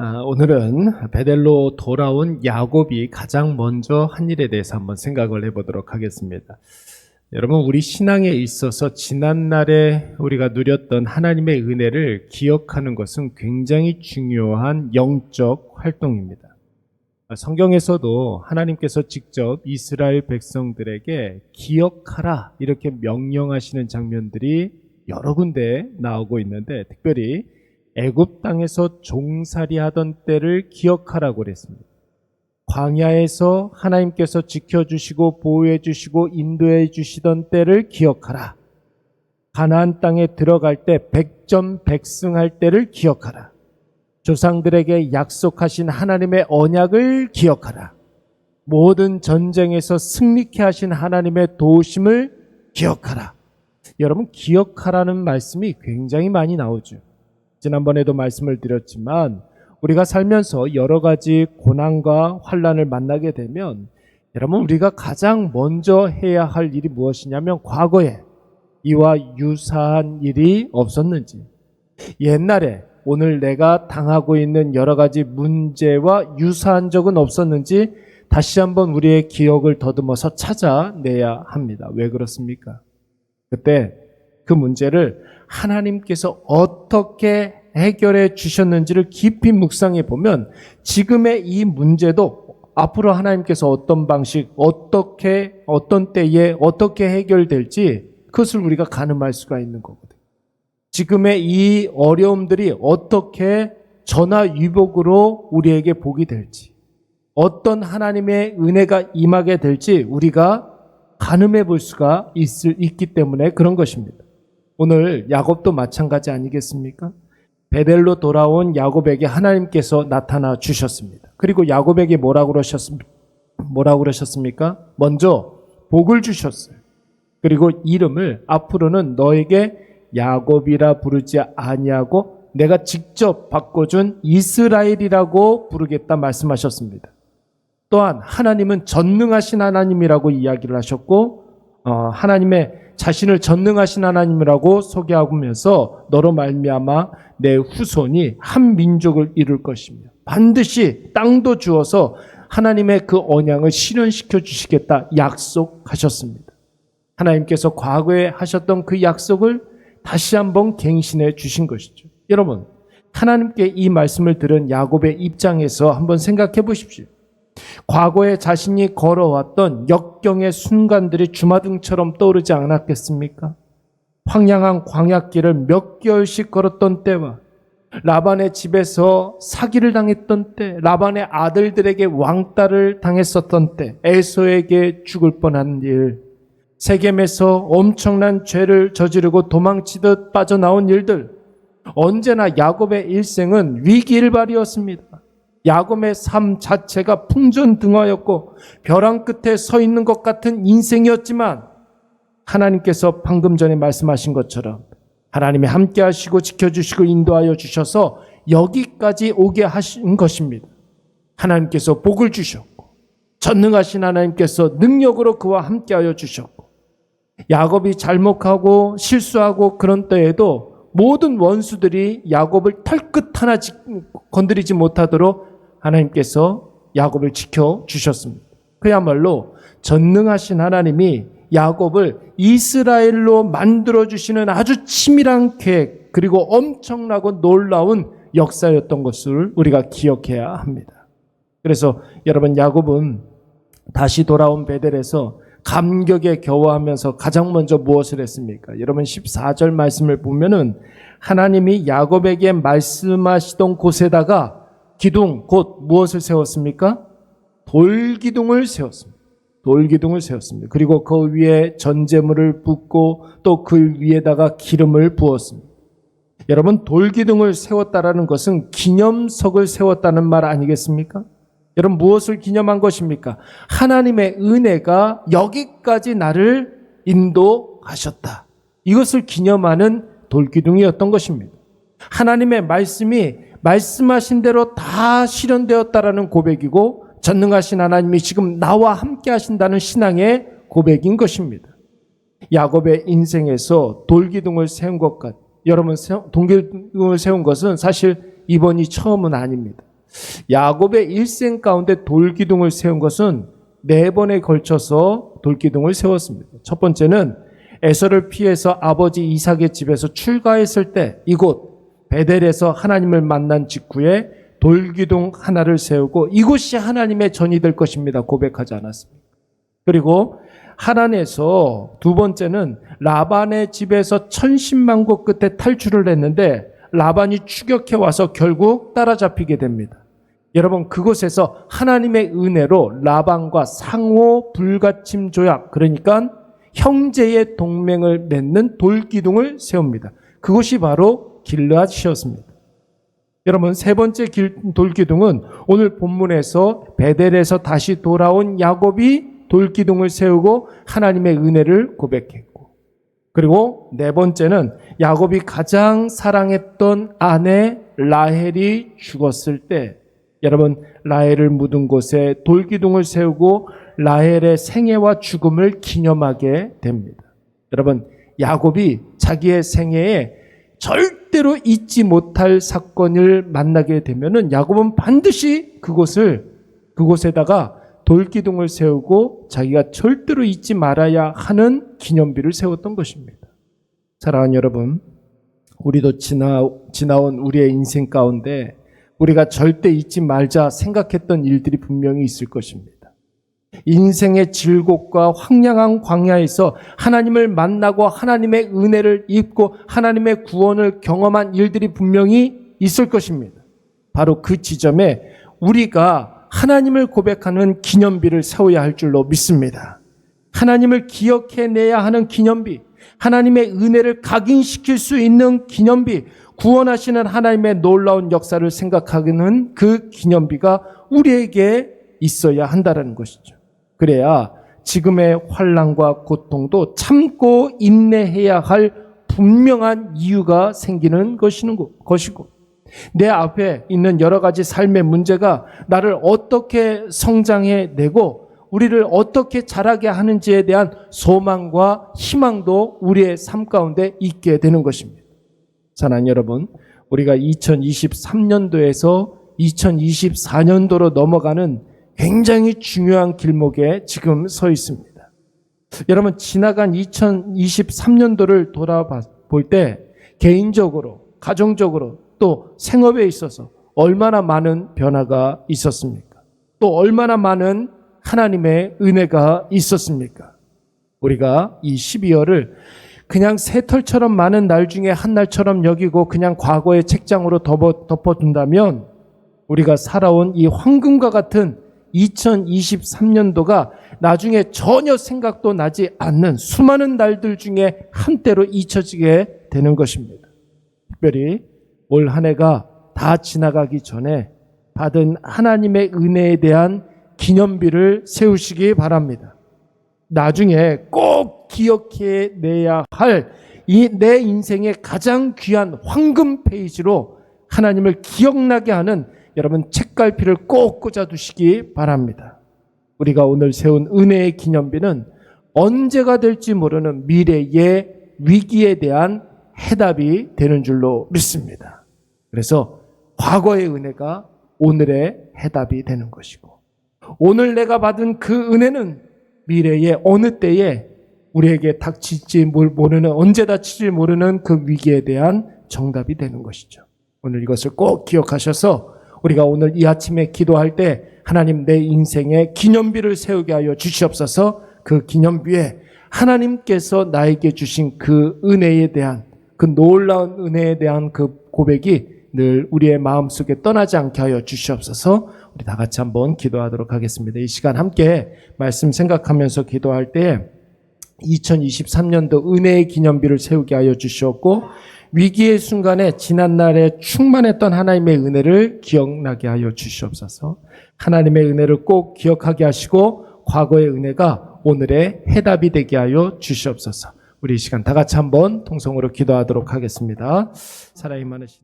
오늘은 베델로 돌아온 야곱이 가장 먼저 한 일에 대해서 한번 생각을 해보도록 하겠습니다. 여러분, 우리 신앙에 있어서 지난날에 우리가 누렸던 하나님의 은혜를 기억하는 것은 굉장히 중요한 영적 활동입니다. 성경에서도 하나님께서 직접 이스라엘 백성들에게 기억하라 이렇게 명령하시는 장면들이 여러 군데 나오고 있는데, 특별히 애굽 땅에서 종살이 하던 때를 기억하라고 그랬습니다. 광야에서 하나님께서 지켜주시고 보호해주시고 인도해주시던 때를 기억하라. 가나안 땅에 들어갈 때 백전백승할 때를 기억하라. 조상들에게 약속하신 하나님의 언약을 기억하라. 모든 전쟁에서 승리케 하신 하나님의 도우심을 기억하라. 여러분, 기억하라는 말씀이 굉장히 많이 나오죠. 지난번에도 말씀을 드렸지만 우리가 살면서 여러 가지 고난과 환난을 만나게 되면 여러분, 우리가 가장 먼저 해야 할 일이 무엇이냐면 과거에 이와 유사한 일이 없었는지, 옛날에 오늘 내가 당하고 있는 여러 가지 문제와 유사한 적은 없었는지 다시 한번 우리의 기억을 더듬어서 찾아내야 합니다. 왜 그렇습니까? 그때 그 문제를 하나님께서 어떻게 해결해 주셨는지를 깊이 묵상해 보면 지금의 이 문제도 앞으로 하나님께서 어떤 방식, 어떻게, 어떤 때에 어떻게 해결될지 그것을 우리가 가늠할 수가 있는 거거든요. 지금의 이 어려움들이 어떻게 전화위복으로 우리에게 복이 될지, 어떤 하나님의 은혜가 임하게 될지 우리가 가늠해 볼 수가 있기 때문에 그런 것입니다. 오늘 야곱도 마찬가지 아니겠습니까? 베델로 돌아온 야곱에게 하나님께서 나타나 주셨습니다. 그리고 야곱에게 뭐라고 그러셨습니까? 먼저 복을 주셨어요. 그리고 이름을 앞으로는 너에게 야곱이라 부르지 아니하고 내가 직접 바꿔준 이스라엘이라고 부르겠다 말씀하셨습니다. 또한 하나님은 전능하신 하나님이라고 이야기를 하셨고, 하나님의 자신을 전능하신 하나님이라고 소개하면서 너로 말미암아 내 후손이 한 민족을 이룰 것이며 반드시 땅도 주어서 하나님의 그 언약을 실현시켜 주시겠다 약속하셨습니다. 하나님께서 과거에 하셨던 그 약속을 다시 한번 갱신해 주신 것이죠. 여러분, 하나님께 이 말씀을 들은 야곱의 입장에서 한번 생각해 보십시오. 과거에 자신이 걸어왔던 역경의 순간들이 주마등처럼 떠오르지 않았겠습니까? 황량한 광야길을 몇 개월씩 걸었던 때와 라반의 집에서 사기를 당했던 때, 라반의 아들들에게 왕따를 당했었던 때, 에서에게 죽을 뻔한 일, 세겜에서 엄청난 죄를 저지르고 도망치듯 빠져나온 일들, 언제나 야곱의 일생은 위기일발이었습니다. 야곱의 삶 자체가 풍전등화였고 벼랑 끝에 서 있는 것 같은 인생이었지만 하나님께서 방금 전에 말씀하신 것처럼 하나님이 함께 하시고 지켜주시고 인도하여 주셔서 여기까지 오게 하신 것입니다. 하나님께서 복을 주셨고 전능하신 하나님께서 능력으로 그와 함께 하여 주셨고, 야곱이 잘못하고 실수하고 그런 때에도 모든 원수들이 야곱을 털끝 하나 건드리지 못하도록 하나님께서 야곱을 지켜주셨습니다. 그야말로 전능하신 하나님이 야곱을 이스라엘로 만들어주시는 아주 치밀한 계획, 그리고 엄청나고 놀라운 역사였던 것을 우리가 기억해야 합니다. 그래서 여러분, 야곱은 다시 돌아온 베델에서 감격에 겨워하면서 가장 먼저 무엇을 했습니까? 여러분, 14절 말씀을 보면은 하나님이 야곱에게 말씀하시던 곳에다가 기둥, 곧 무엇을 세웠습니까? 돌기둥을 세웠습니다. 돌기둥을 세웠습니다. 그리고 그 위에 전제물을 붓고 또 그 위에다가 기름을 부었습니다. 여러분, 돌기둥을 세웠다라는 것은 기념석을 세웠다는 말 아니겠습니까? 여러분, 무엇을 기념한 것입니까? 하나님의 은혜가 여기까지 나를 인도하셨다. 이것을 기념하는 돌기둥이었던 것입니다. 하나님의 말씀이 말씀하신 대로 다 실현되었다라는 고백이고, 전능하신 하나님이 지금 나와 함께 하신다는 신앙의 고백인 것입니다. 야곱의 인생에서 돌기둥을 세운 것 여러분, 돌기둥을 세운 것은 사실 이번이 처음은 아닙니다. 야곱의 일생 가운데 돌기둥을 세운 것은 4번에 걸쳐서 돌기둥을 세웠습니다. 첫 번째는 에서를 피해서 아버지 이삭의 집에서 출가했을 때 이곳 베델에서 하나님을 만난 직후에 돌기둥 하나를 세우고 이곳이 하나님의 전이 될 것입니다. 고백하지 않았습니다. 그리고 하란에서 두 번째는 라반의 집에서 천신만고 끝에 탈출을 했는데 라반이 추격해 와서 결국 따라잡히게 됩니다. 여러분, 그곳에서 하나님의 은혜로 라반과 상호 불가침 조약, 그러니까 형제의 동맹을 맺는 돌기둥을 세웁니다. 그것이 바로 길르앗이었습니다. 여러분, 세 번째 돌기둥은 오늘 본문에서 베델에서 다시 돌아온 야곱이 돌기둥을 세우고 하나님의 은혜를 고백했고, 그리고 네 번째는 야곱이 가장 사랑했던 아내 라헬이 죽었을 때 여러분, 라헬을 묻은 곳에 돌기둥을 세우고 라헬의 생애와 죽음을 기념하게 됩니다. 여러분, 야곱이 자기의 생애에 절대로 잊지 못할 사건을 만나게 되면은 야곱은 반드시 그곳에다가 돌기둥을 세우고 자기가 절대로 잊지 말아야 하는 기념비를 세웠던 것입니다. 사랑하는 여러분, 우리도 지나온 우리의 인생 가운데 우리가 절대 잊지 말자 생각했던 일들이 분명히 있을 것입니다. 인생의 질곡과 황량한 광야에서 하나님을 만나고 하나님의 은혜를 입고 하나님의 구원을 경험한 일들이 분명히 있을 것입니다. 바로 그 지점에 우리가 하나님을 고백하는 기념비를 세워야 할 줄로 믿습니다. 하나님을 기억해내야 하는 기념비, 하나님의 은혜를 각인시킬 수 있는 기념비, 구원하시는 하나님의 놀라운 역사를 생각하는 그 기념비가 우리에게 있어야 한다는 것이죠. 그래야 지금의 환난과 고통도 참고 인내해야 할 분명한 이유가 생기는 것이고, 내 앞에 있는 여러 가지 삶의 문제가 나를 어떻게 성장해내고 우리를 어떻게 자라게 하는지에 대한 소망과 희망도 우리의 삶 가운데 있게 되는 것입니다. 사랑하는 여러분, 우리가 2023년도에서 2024년도로 넘어가는 굉장히 중요한 길목에 지금 서 있습니다. 여러분, 지나간 2023년도를 돌아볼 때 개인적으로, 가정적으로 또 생업에 있어서 얼마나 많은 변화가 있었습니까? 또 얼마나 많은 하나님의 은혜가 있었습니까? 우리가 이 12월을 그냥 새털처럼 많은 날 중에 한 날처럼 여기고 그냥 과거의 책장으로 덮어둔다면 우리가 살아온 이 황금과 같은 2023년도가 나중에 전혀 생각도 나지 않는 수많은 날들 중에 한때로 잊혀지게 되는 것입니다. 특별히 올 한 해가 다 지나가기 전에 받은 하나님의 은혜에 대한 기념비를 세우시기 바랍니다. 나중에 꼭 기억해내야 할 이 내 인생의 가장 귀한 황금 페이지로 하나님을 기억나게 하는 여러분 책갈피를 꼭 꽂아두시기 바랍니다. 우리가 오늘 세운 은혜의 기념비는 언제가 될지 모르는 미래의 위기에 대한 해답이 되는 줄로 믿습니다. 그래서 과거의 은혜가 오늘의 해답이 되는 것이고, 오늘 내가 받은 그 은혜는 미래의 어느 때에 우리에게 닥칠지 모르는, 언제 닥칠지 모르는 그 위기에 대한 정답이 되는 것이죠. 오늘 이것을 꼭 기억하셔서 우리가 오늘 이 아침에 기도할 때 하나님, 내 인생에 기념비를 세우게 하여 주시옵소서. 그 기념비에 하나님께서 나에게 주신 그 은혜에 대한, 그 놀라운 은혜에 대한 그 고백이 늘 우리의 마음속에 떠나지 않게 하여 주시옵소서. 우리 다 같이 한번 기도하도록 하겠습니다. 이 시간 함께 말씀 생각하면서 기도할 때 2023년도 은혜의 기념비를 세우게 하여 주시옵고, 위기의 순간에 지난날에 충만했던 하나님의 은혜를 기억나게 하여 주시옵소서. 하나님의 은혜를 꼭 기억하게 하시고 과거의 은혜가 오늘의 해답이 되게 하여 주시옵소서. 우리 이 시간 다 같이 한번 통성으로 기도하도록 하겠습니다. 사랑이 많으신